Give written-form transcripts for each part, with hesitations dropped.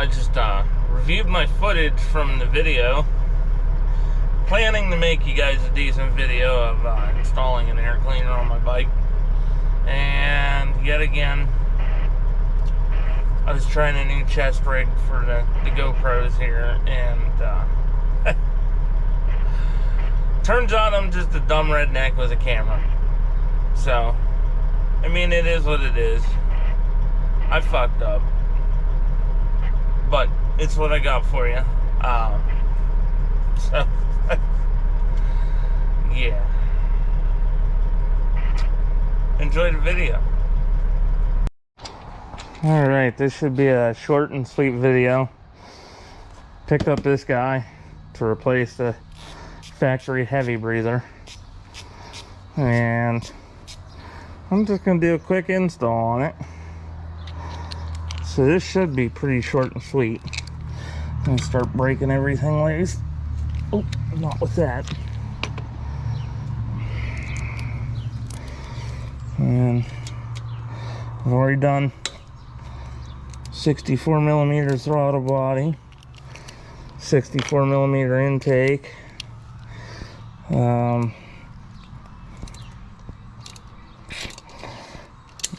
I just reviewed my footage from the video. Planning to make you guys a decent video of installing an air cleaner on my bike. And yet again, I was trying a new chest rig for the GoPros here, and turns out I'm just a dumb redneck with a camera. So, I mean, it is what it is. I fucked up. But it's what I got for you. So, yeah. Enjoy the video. Alright, this should be a short and sweet video. Picked up this guy to replace the factory heavy breather. And I'm just going to do a quick install on it. So this should be pretty short and sweet. I'm going to start breaking everything loose. Oh, not with that. And I've already done 64 millimeter throttle body, 64 millimeter intake,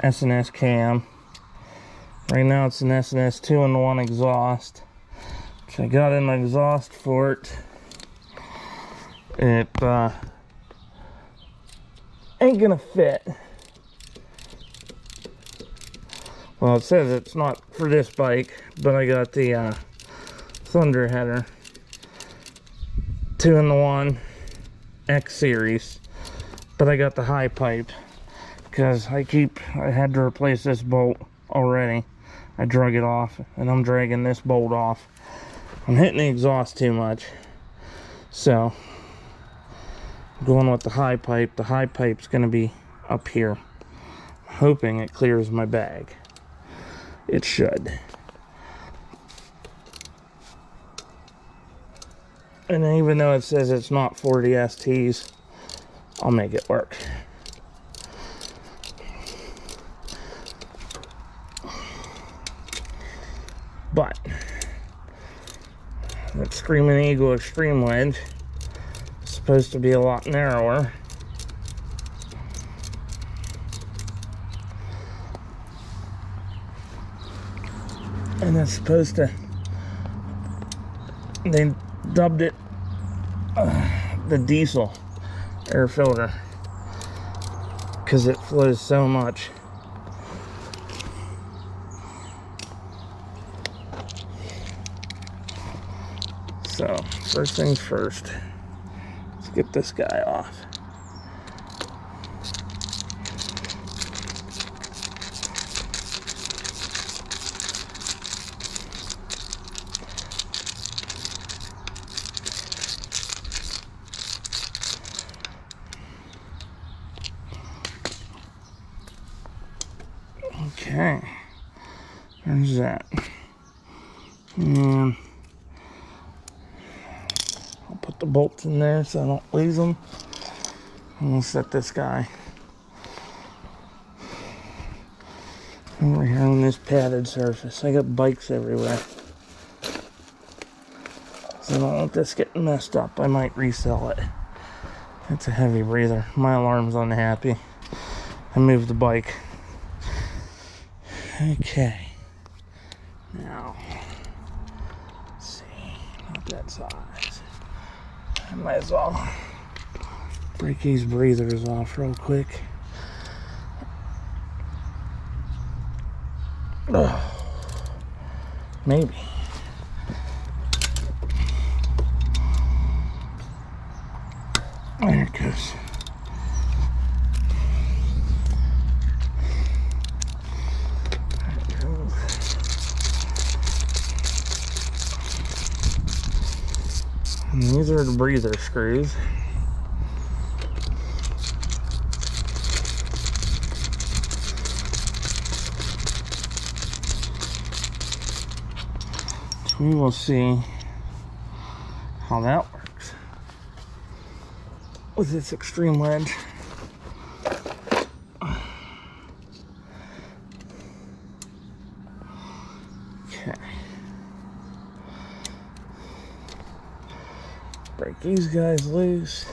S&S cam. Right now it's an S&S 2-in-1 exhaust, which I got an exhaust for it. It ain't gonna fit. Well, it says it's not for this bike, but I got the Thunder header 2-in-1 X series, but I got the high pipe because I had to replace this bolt already. I drug it off, and I'm dragging this bolt off. I'm hitting the exhaust too much, so I'm going with the high pipe. The high pipe's gonna be up here. I'm hoping it clears my bag. It should. And even though it says it's not 40 STs, I'll make it work. But that Screaming Eagle Extreme wedge is supposed to be a lot narrower. And it's supposed to, they dubbed it the diesel air filter because it flows so much. So first things first, let's get this guy off. Okay, there's that. And I'll put the bolts in there so I don't lose them. And we'll set this guy over here on this padded surface. I got bikes everywhere, so I don't want this getting messed up. I might resell it. It's a heavy breather. My alarm's unhappy. I moved the bike. Okay, now, let's see, not that size. I might as well break these breathers off real quick. Oh, maybe. There it goes. And these are the breather screws. So we will see how that works with this extreme wedge. Okay. Break these guys loose.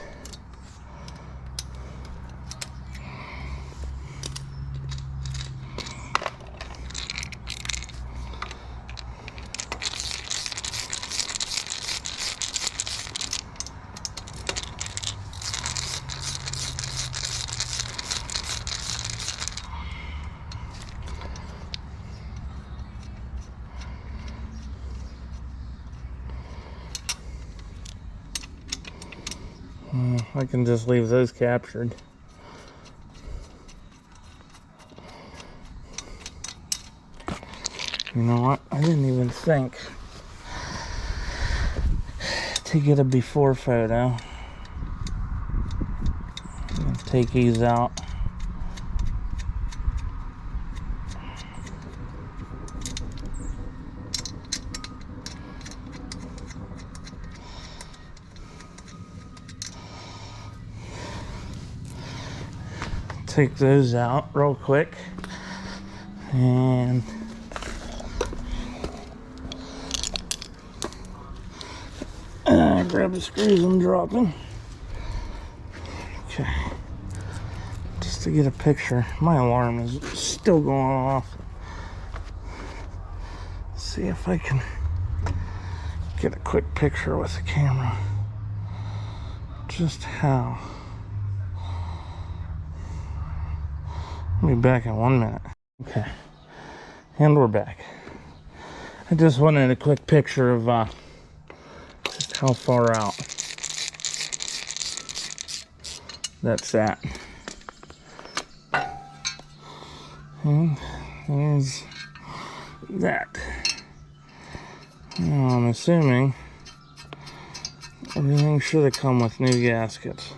I can just leave those captured. You know what? I didn't even think to get a before photo. Take these out. Take those out real quick and grab the screws I'm dropping. Okay, just to get a picture. My alarm is still going off. Let's see if I can get a quick picture with the camera. Just how. I'll be back in 1 minute. Okay, and we're back. I just wanted a quick picture of just how far out that's at. And there's that. Now I'm assuming everything should have come with new gaskets.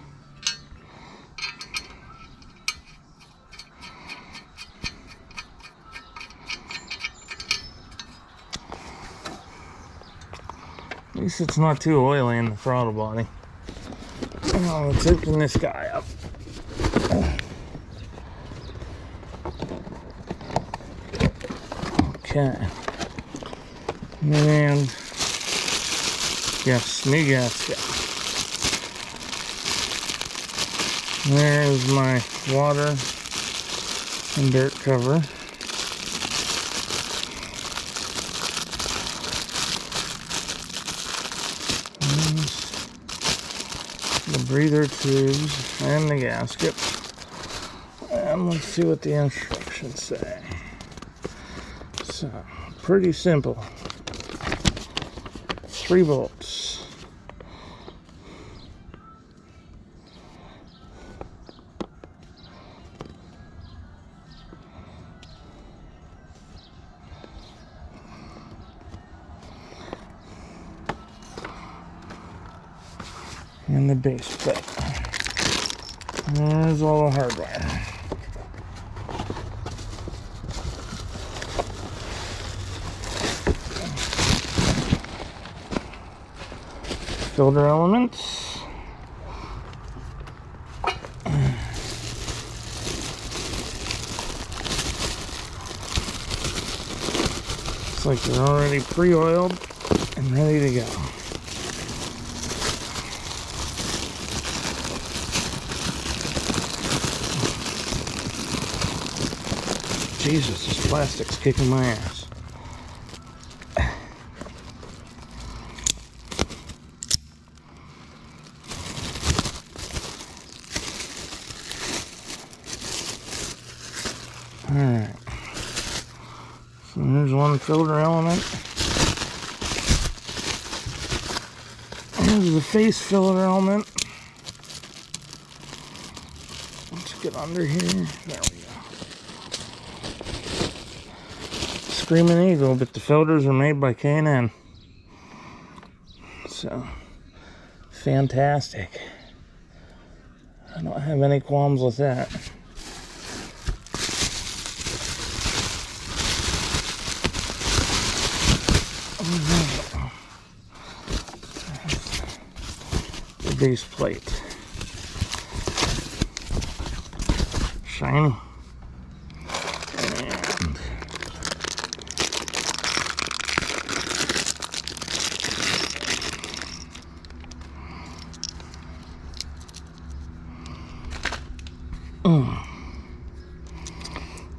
At least it's not too oily in the throttle body. Now let's open this guy up. Okay. And yes, new gasket. There's my water and dirt cover. The breather tubes and the gasket. And let's see what the instructions say. So, pretty simple. 3 bolts. And the base plate. There's all the hardware. Filter elements. It's like they're already pre-oiled and ready to go. Jesus, this plastic's kicking my ass. Alright. So there's one filter element. Here's the face filter element. Let's get under here. There we go. Screaming Eagle, but the filters are made by K&N. So, fantastic. I don't have any qualms with that. The base plate. Shiny.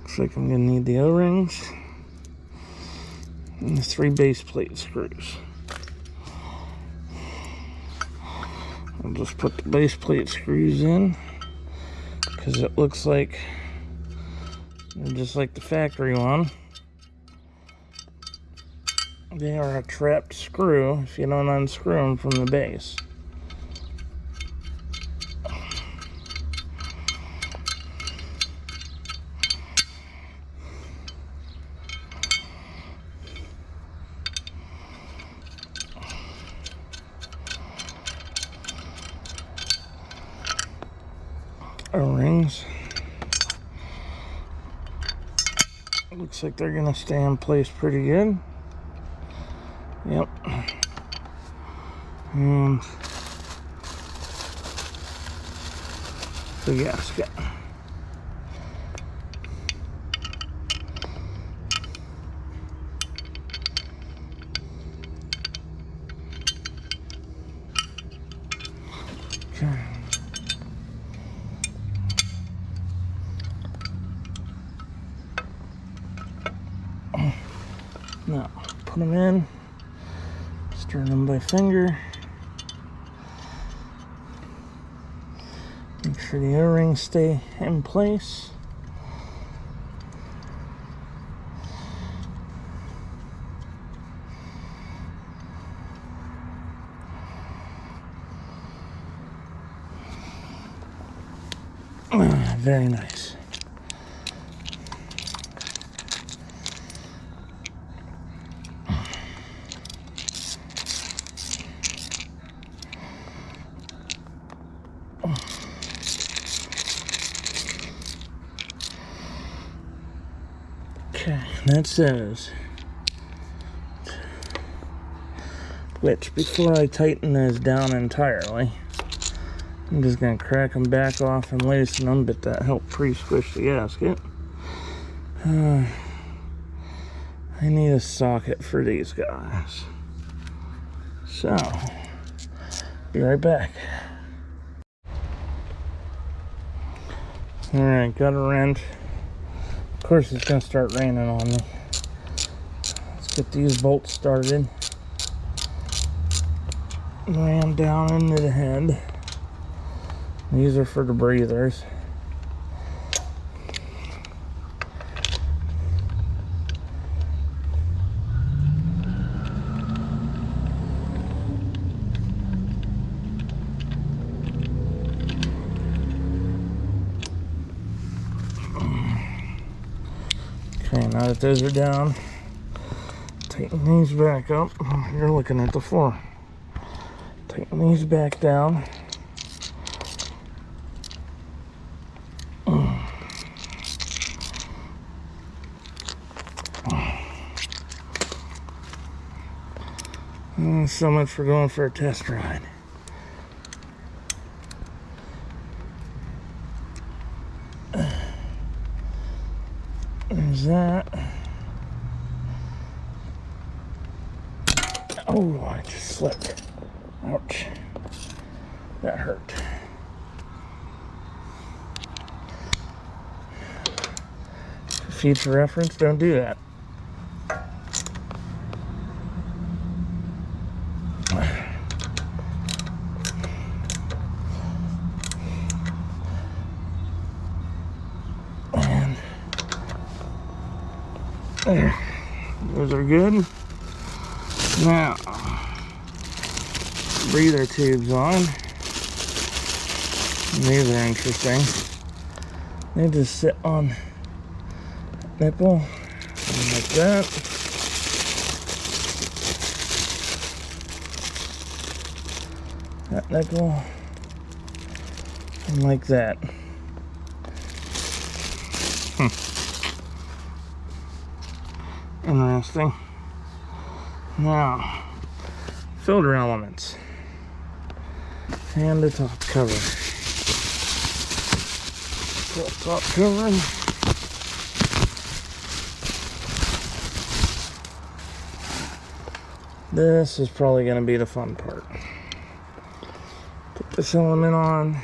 Looks like I'm gonna need the O-rings and the 3 base plate screws. I'll just put the base plate screws in because it looks like they're just like the factory one. They are a trapped screw if you don't unscrew them from the base. O-rings. Looks like they're gonna stay in place pretty good. Yep. And the gasket. Okay. Now, put them in, stir them by finger, make sure the O-rings stay in place. Very nice. Okay, that says, which before I tighten those down entirely, I'm just going to crack them back off and loosen them, but that helped pre-squish the gasket. I need a socket for these guys. So, be right back. Alright, got a wrench. Of course it's going to start raining on me. Let's get these bolts started. Ram down into the head. These are for the breathers. Okay, now that those are down, tighten these back up. You're looking at the floor. Tighten these back down. So much for going for a test ride. There's that. Oh, I just slipped. Ouch. That hurt. For future reference, don't do that. There, those are good. Now, breather tubes on. These are interesting. They just sit on nipple like that. That nipple and like that. Interesting. Now, filter elements and the top cover. Top cover. This is probably going to be the fun part. Put this element on.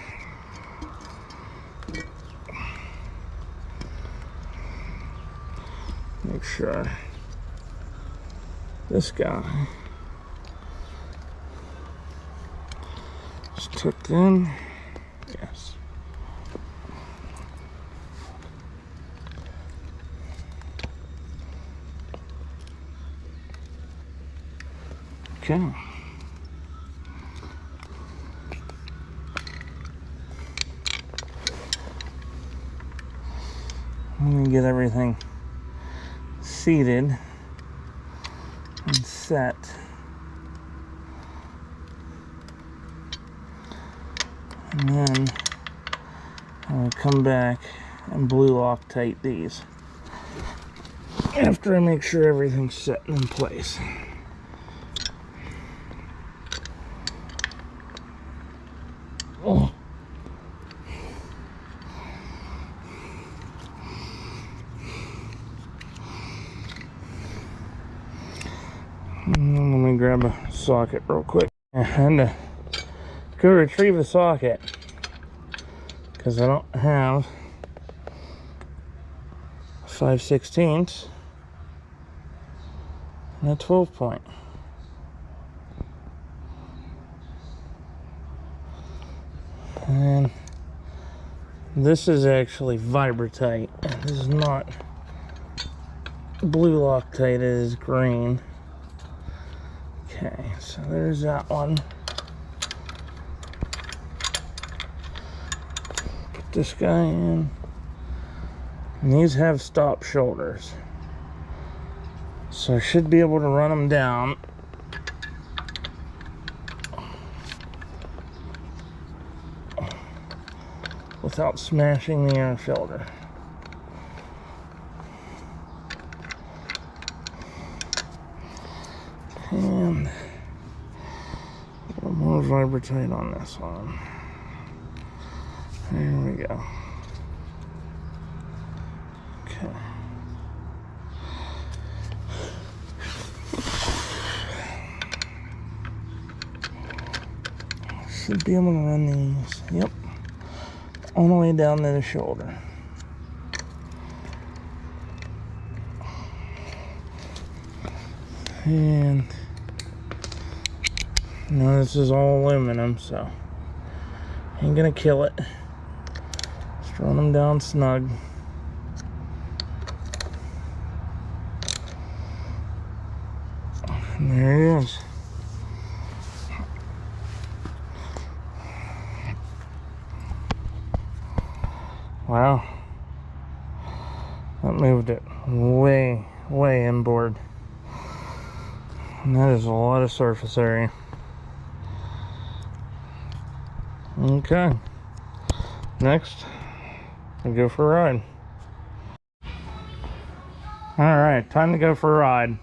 sure. This guy is tucked in. Yes. Okay. Let me get everything seated and set. And then I'm going to come back and blue Loctite these after I make sure everything's set in place. Oh. Let me grab a socket real quick and go retrieve the socket because I don't have 5/16 and a 12 point. And this is actually Vibratite. This is not blue Loctite, it is green. Okay, so there's that one. Put this guy in. And these have stop shoulders. So I should be able to run them down. Without smashing the air filter. And a little more Vibratite on this one. There we go. Okay. Should be able to run these. Yep. All the way down to the shoulder. And now this is all aluminum, so ain't gonna kill it. Just run them down snug. And there it is. Wow. That moved it way, way inboard. And that is a lot of surface area. Okay. Next, I go for a ride. Alright, time to go for a ride.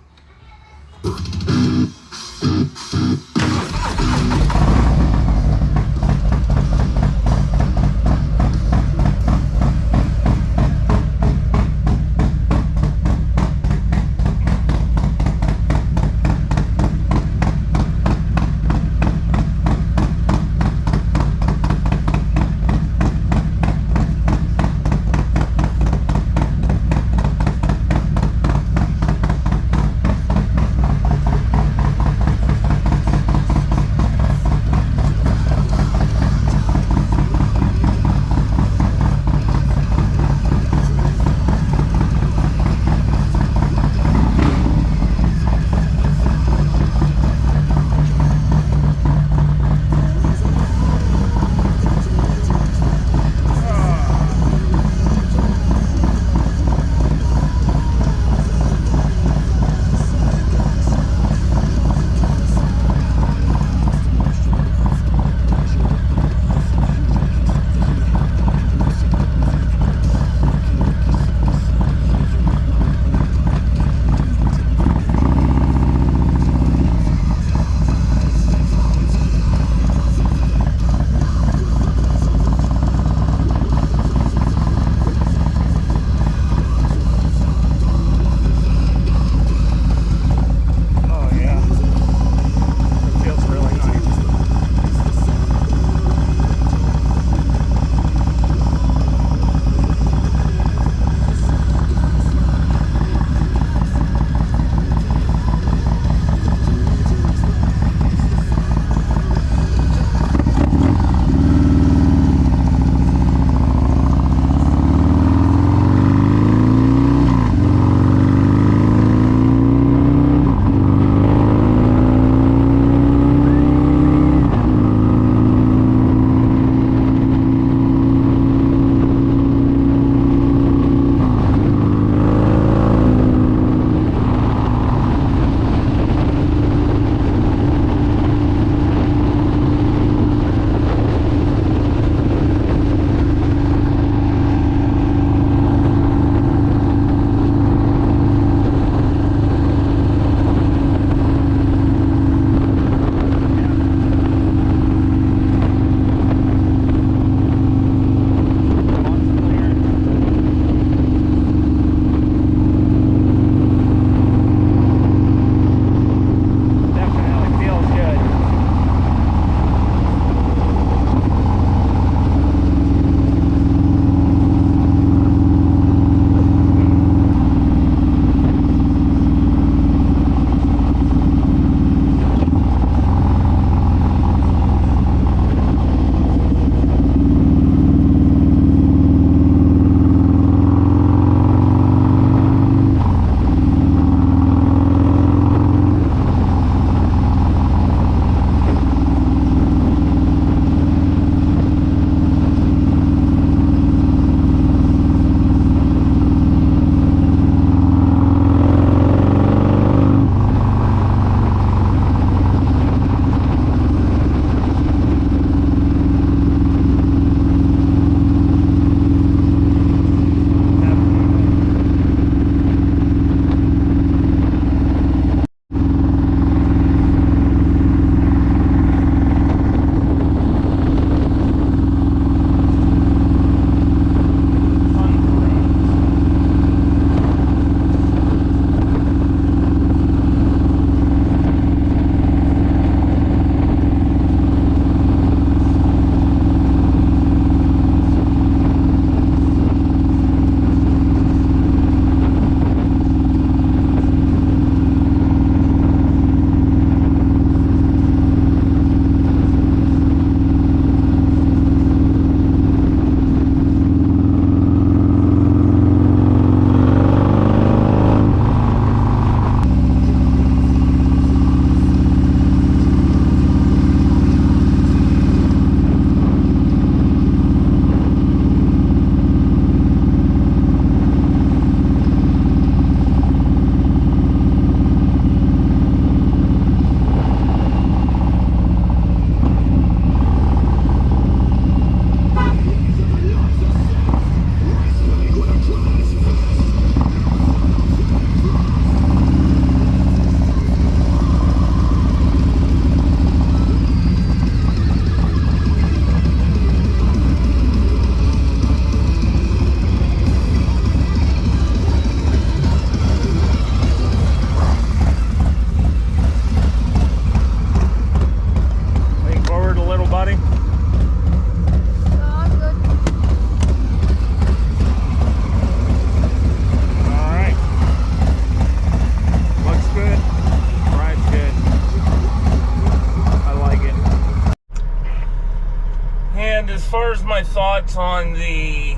far as my thoughts on the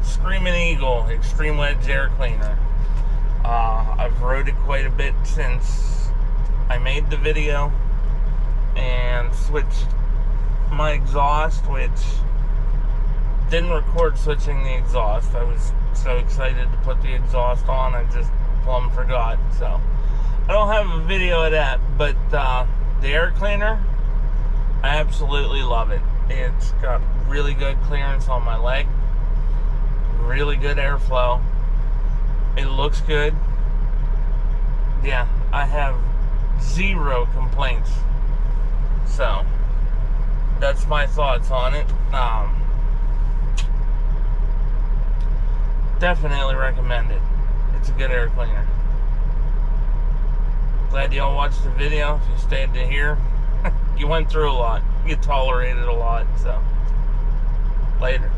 Screaming Eagle Extreme Wedge Air Cleaner, I've rode it quite a bit since I made the video and switched my exhaust, which didn't record switching the exhaust. I was so excited to put the exhaust on, I just plumb forgot. So I don't have a video of that, but the air cleaner, I absolutely love it. It's got really good clearance on my leg, really good airflow. It looks good. Yeah, I have zero complaints. So that's my thoughts on it. Definitely recommend it. It's a good air cleaner. Glad y'all watched the video. If you stayed to here, you went through a lot. You tolerated a lot. So later.